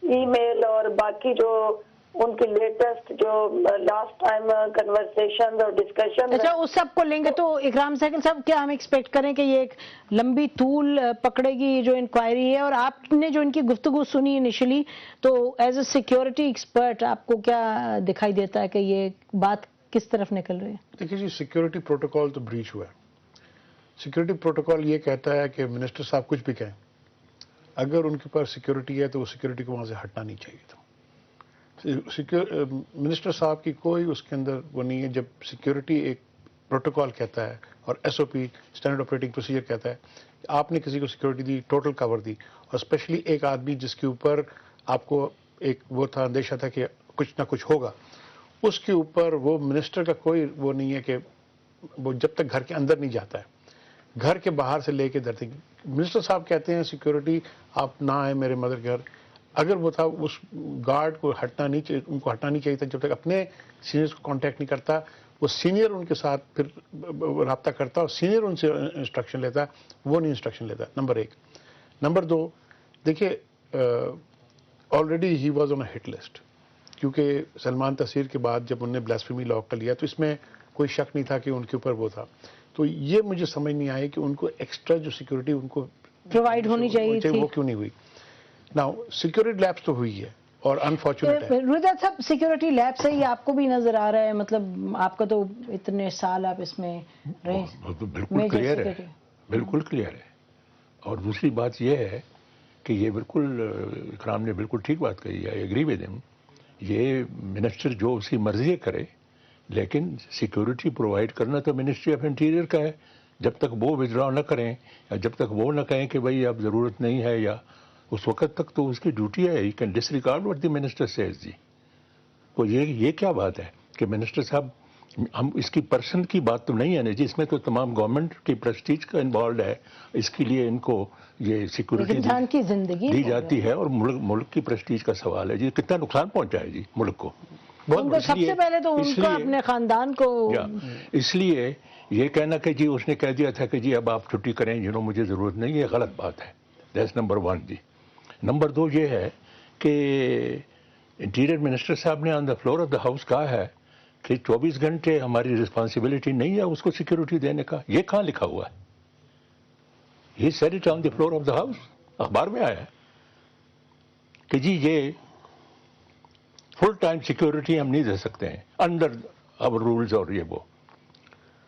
ای میل اور باقی جو ان کی لیٹسٹ جو لاسٹ ٹائم کنورسیشن اور ڈسکشن. اچھا اس سب کو لیں گے تو اکرام سہگل صاحب کیا ہم ایکسپیکٹ کریں کہ یہ ایک لمبی طول پکڑے گی جو انکوائری ہے؟ اور آپ نے جو ان کی گفتگو سنی انیشلی تو ایز اے سیکیورٹی ایکسپرٹ آپ کو کیا دکھائی دیتا ہے کہ یہ بات کس طرف نکل رہی ہے؟ دیکھیے جی، سیکیورٹی پروٹوکول تو بریچ ہوا ہے. سیکیورٹی پروٹوکول یہ کہتا ہے کہ منسٹر صاحب کچھ بھی کہیں، اگر ان کے پاس سیکیورٹی ہے تو وہ سیکیورٹی کو وہاں سے ہٹنا نہیں چاہیے تھا. منسٹر صاحب کی کوئی اس کے اندر وہ نہیں ہے. جب سیکیورٹی ایک پروٹوکول کہتا ہے اور ایس او پی اسٹینڈرڈ آپریٹنگ پروسیجر کہتا ہے کہ آپ نے کسی کو سیکیورٹی دی، ٹوٹل کور دی، اور اسپیشلی ایک آدمی جس کے اوپر آپ کو ایک وہ تھا اندیشہ تھا کہ کچھ نہ کچھ ہوگا، اس کے اوپر وہ منسٹر کا کوئی وہ نہیں ہے کہ وہ جب تک گھر کے اندر نہیں جاتا ہے، گھر کے باہر سے لے کے در تک. منسٹر صاحب کہتے ہیں سیکیورٹی آپ نہ آئے میرے مدر گھر. اگر وہ تھا اس گارڈ کو ہٹنا نہیں چاہیے، ان کو ہٹنا نہیں چاہیے تھا جب تک اپنے سینئرز کو کانٹیکٹ نہیں کرتا. وہ سینئر ان کے ساتھ پھر رابطہ کرتا اور سینئر ان سے انسٹرکشن لیتا، وہ نہیں انسٹرکشن لیتا. نمبر ایک. نمبر دو، دیکھیے already he was on a hit list, کیونکہ سلمان تاثیر کے بعد جب انہوں نے بلاسفیمی لا کا لیا تو اس میں کوئی شک نہیں تھا کہ ان کے اوپر وہ تھا. تو یہ مجھے سمجھ نہیں آئی کہ ان کو ایکسٹرا جو سیکیورٹی ان کو پرووائڈ ہونی چاہیے تھی، وہ کیوں نہیں ہوئی. ناؤ سیکیورٹی لیپس تو ہوئی ہے اور انفارچونیٹ ہے. رضا صاحب سیکیورٹی لیب سے ہی آپ کو بھی نظر آ رہا ہے، مطلب آپ کا تو اتنے سال آپ اس میں رہے. بالکل کلیئر ہے، بالکل کلیئر ہے. اور دوسری بات یہ ہے کہ یہ بالکل اکرام نے بالکل ٹھیک بات کہی ہے، ایگری ود ہم. یہ منسٹر جو اس کی مرضی کرے، لیکن سیکیورٹی پرووائڈ کرنا تو منسٹری آف انٹیریئر کا ہے. جب تک وہ وڈرا نہ کریں یا جب تک وہ نہ کہیں کہ بھائی اب ضرورت نہیں ہے، یا اس وقت تک تو اس کی ڈیوٹی ہے. He can disregard what the minister says. جی تو یہ کیا بات ہے کہ منسٹر صاحب، ہم اس کی پرسن کی بات تو نہیں ہے نا جی، اس میں تو تمام گورنمنٹ کی پریسٹیج کا انوالوڈ ہے. اس کے لیے ان کو یہ سیکورٹی کی زندگی دی جاتی ہے، اور ملک کی پریسٹیج کا سوال ہے جی. کتنا نقصان پہنچا ہے جی ملک کو. سب سے پہلے تو ان کا اپنے خاندان کو. اس لیے یہ کہنا کہ جی اس نے کہہ دیا تھا کہ جی اب آپ چھٹی کریں، مجھے ضرورت نہیں، یہ غلط بات ہے. That's number 1 G. نمبر 2 یہ ہے کہ انٹیریئر منسٹر صاحب نے on the floor of the house کہا ہے کہ 24 گھنٹے ہماری رسپانسبلٹی نہیں ہے اس کو سیکیورٹی دینے کا. یہ کہاں لکھا ہوا ہے؟ یہ said it on the floor of the house, اخبار میں آیا ہے کہ جی یہ فل ٹائم سیکیورٹی ہم نہیں دے سکتے ہیں انڈر آور رولز. اور یہ وہ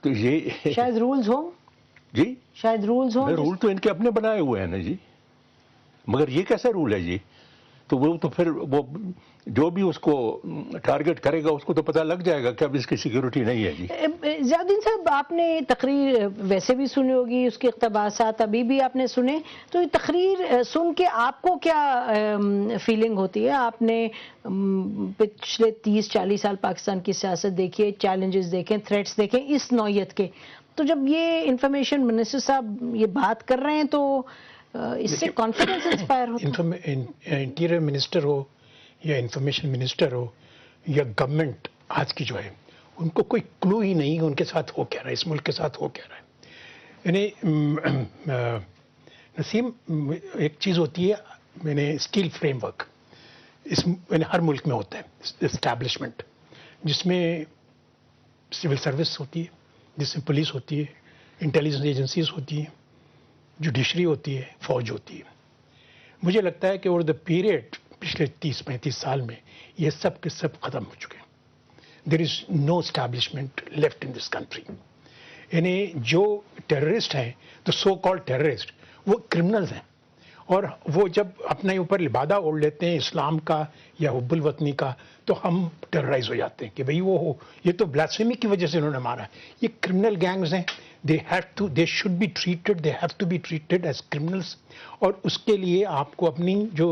تو یہ شاید رولز ہوں جی، شاید رولز ہوں. رول تو ان کے اپنے بنائے ہوئے ہیں نا جی، مگر یہ کیسا رول ہے جی؟ تو وہ تو پھر وہ جو بھی اس کو ٹارگٹ کرے گا اس کو تو پتہ لگ جائے گا کہ اب اس کی سیکیورٹی نہیں ہے جی. ضیاء الدین صاحب آپ نے تقریر ویسے بھی سنی ہوگی، اس کے اقتباسات ابھی بھی آپ نے سنے، تو یہ تقریر سن کے آپ کو کیا فیلنگ ہوتی ہے؟ آپ نے پچھلے 30-40 سال پاکستان کی سیاست دیکھی ہے، چیلنجز دیکھیں، تھریٹس دیکھیں اس نوعیت کے، تو جب یہ انفارمیشن منسٹر صاحب یہ بات کر رہے ہیں تو اس سے کانفیڈنس انسپائر ہوتا ہے؟ انٹیریئر منسٹر ہو یا انفارمیشن منسٹر ہو یا گورنمنٹ آج کی جو ہے، ان کو کوئی کلو ہی نہیں ان کے ساتھ ہو کیا رہا ہے، اس ملک کے ساتھ ہو کیا رہا ہے. یعنی نسیم، ایک چیز ہوتی ہے اسٹیل فریم ورک، ہر ملک میں ہوتا ہے اسٹیبلشمنٹ، جس میں سول سروس ہوتی ہے، جس میں پولیس ہوتی ہے، انٹیلیجنس ایجنسیز ہوتی ہیں، جوڈیشری ہوتی ہے، فوج ہوتی ہے. مجھے لگتا ہے کہ اوور دا پیریڈ پچھلے 30-35 سال میں یہ سب کے سب ختم ہو چکے ہیں. There is no establishment left in this country. یعنی جو ٹیررسٹ ہیں، تو سو کالڈ ٹیررسٹ، وہ کرمنلز ہیں، اور وہ جب اپنے اوپر لبادہ اوڑھ لیتے ہیں اسلام کا یا حب الوطنی کا تو ہم ٹیررائز ہو جاتے ہیں کہ بھئی وہ ہو، یہ تو بلاسفیمی کی وجہ سے انہوں نے مارا ہے. یہ کرمنل گینگز ہیں، they should be treated, they have to be treated as criminals. اور اس کے لیے آپ کو اپنی جو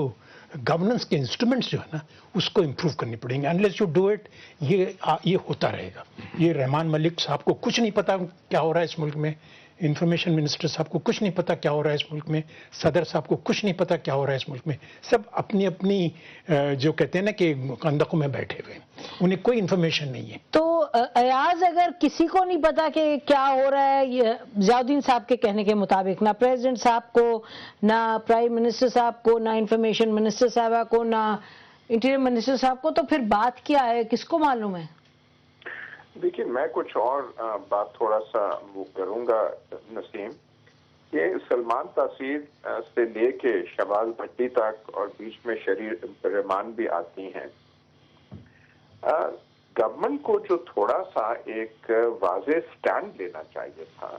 گورننس کے انسٹرومنٹس جو ہے نا اس کو امپروو کرنی پڑیں گے. unless you do it یہ ہوتا رہے گا. یہ رحمان ملک صاحب کو کچھ نہیں پتا کیا ہو رہا ہے اس ملک میں. انفارمیشن منسٹر صاحب کو کچھ نہیں پتا کیا ہو رہا ہے اس ملک میں، صدر صاحب کو کچھ نہیں پتا کیا ہو رہا ہے اس ملک میں، سب اپنی اپنی جو کہتے ہیں نا کہ خندقوں میں بیٹھے ہوئے ہیں، انہیں کوئی انفارمیشن نہیں ہے۔ تو ایاز اگر کسی کو نہیں پتا کہ کیا ہو رہا ہے، ضیاء الدین صاحب کے کہنے کے مطابق نہ پریزیڈنٹ صاحب کو، نہ پرائم منسٹر صاحب کو، نہ انفارمیشن منسٹر صاحبہ کو، نہ انٹیریئر منسٹر صاحب کو، تو پھر بات کیا ہے، کس کو معلوم ہے؟ دیکھیے میں کچھ اور بات تھوڑا سا وہ کروں گا نسیم، کہ سلمان تاثیر سے لے کے شہباز بھٹی تک اور بیچ میں شریر رحمان بھی آتی ہیں، گورنمنٹ کو جو تھوڑا سا ایک واضح سٹینڈ لینا چاہیے تھا،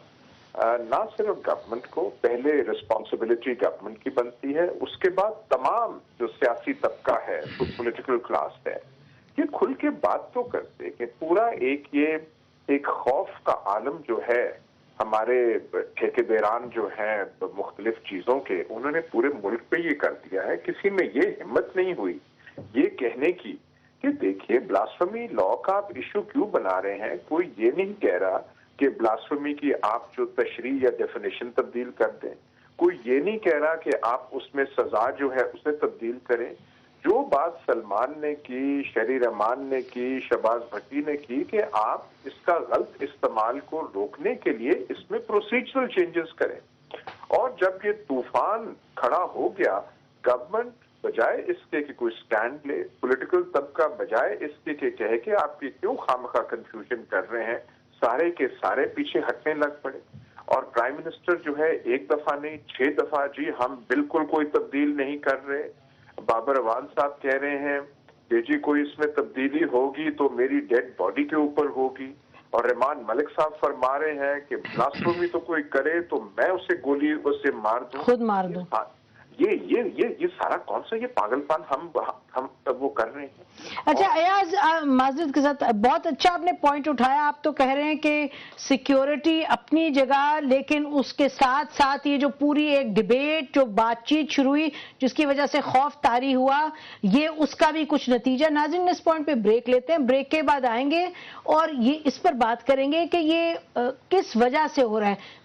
نہ صرف گورنمنٹ کو، پہلے رسپانسبلٹی گورنمنٹ کی بنتی ہے، اس کے بعد تمام جو سیاسی طبقہ ہے، پولیٹیکل کلاس ہے، یہ کھل کے بات تو کرتے کہ پورا ایک خوف کا عالم جو ہے، ہمارے ٹھیکیداران جو ہیں مختلف چیزوں کے، انہوں نے پورے ملک پہ یہ کر دیا ہے، کسی میں یہ ہمت نہیں ہوئی یہ کہنے کی کہ دیکھیے بلاسفمی لا کا آپ ایشو کیوں بنا رہے ہیں، کوئی یہ نہیں کہہ رہا کہ بلاسفمی کی آپ جو تشریح یا ڈیفینیشن تبدیل کر دیں، کوئی یہ نہیں کہہ رہا کہ آپ اس میں سزا جو ہے اسے تبدیل کریں۔ جو بات سلمان نے کی، شہری رحمان نے کی، شہباز بھٹی نے کی کہ آپ اس کا غلط استعمال کو روکنے کے لیے اس میں پروسیجرل چینجز کریں، اور جب یہ طوفان کھڑا ہو گیا، گورنمنٹ بجائے اس کے کہ کوئی سٹینڈ لے، پولیٹیکل طبقہ بجائے اس کے کہ کہے کہ آپ یہ کیوں خامخواہ کنفیوژن کر رہے ہیں، سارے کے سارے پیچھے ہٹنے لگ پڑے، اور پرائم منسٹر جو ہے ایک دفعہ نہیں 6 دفعہ جی ہم بالکل کوئی تبدیل نہیں کر رہے۔ بابر اعوان صاحب کہہ رہے ہیں کہ جی کوئی اس میں تبدیلی ہوگی تو میری ڈیڈ باڈی کے اوپر ہوگی، اور رحمان ملک صاحب فرما رہے ہیں کہ بلاسفمی تو کوئی کرے تو میں اسے گولی اسے مار دوں، خود مار دوں۔ یہ سارا کون سا یہ پاگل پان ہم وہ کر رہے ہیں۔ اچھا ایاز، معذرت کے ساتھ، بہت اچھا آپ نے پوائنٹ اٹھایا، آپ تو کہہ رہے ہیں کہ سیکیورٹی اپنی جگہ، لیکن اس کے ساتھ ساتھ یہ جو پوری ایک ڈیبیٹ جو بات چیت شروع ہوئی جس کی وجہ سے خوف طاری ہوا، یہ اس کا بھی کچھ نتیجہ۔ ناظرین اس پوائنٹ پہ بریک لیتے ہیں، بریک کے بعد آئیں گے اور یہ اس پر بات کریں گے کہ یہ کس وجہ سے ہو رہا ہے۔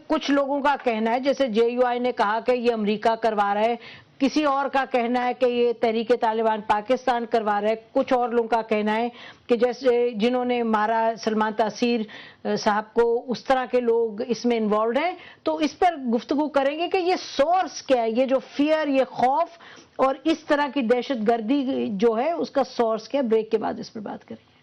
کچھ لوگوں کا کہنا ہے، جیسے جے یو آئی نے کہا کہ یہ امریکہ کروا رہا ہے، کسی اور کا کہنا ہے کہ یہ تحریک طالبان پاکستان کروا رہا ہے، کچھ اور لوگوں کا کہنا ہے کہ جیسے جنہوں نے مارا سلمان تاثیر صاحب کو، اس طرح کے لوگ اس میں انوالوڈ ہیں۔ تو اس پر گفتگو کریں گے کہ یہ سورس کیا ہے، یہ جو فیئر، یہ خوف اور اس طرح کی دہشت گردی جو ہے اس کا سورس کیا ہے۔ بریک کے بعد اس پر بات کریں گے۔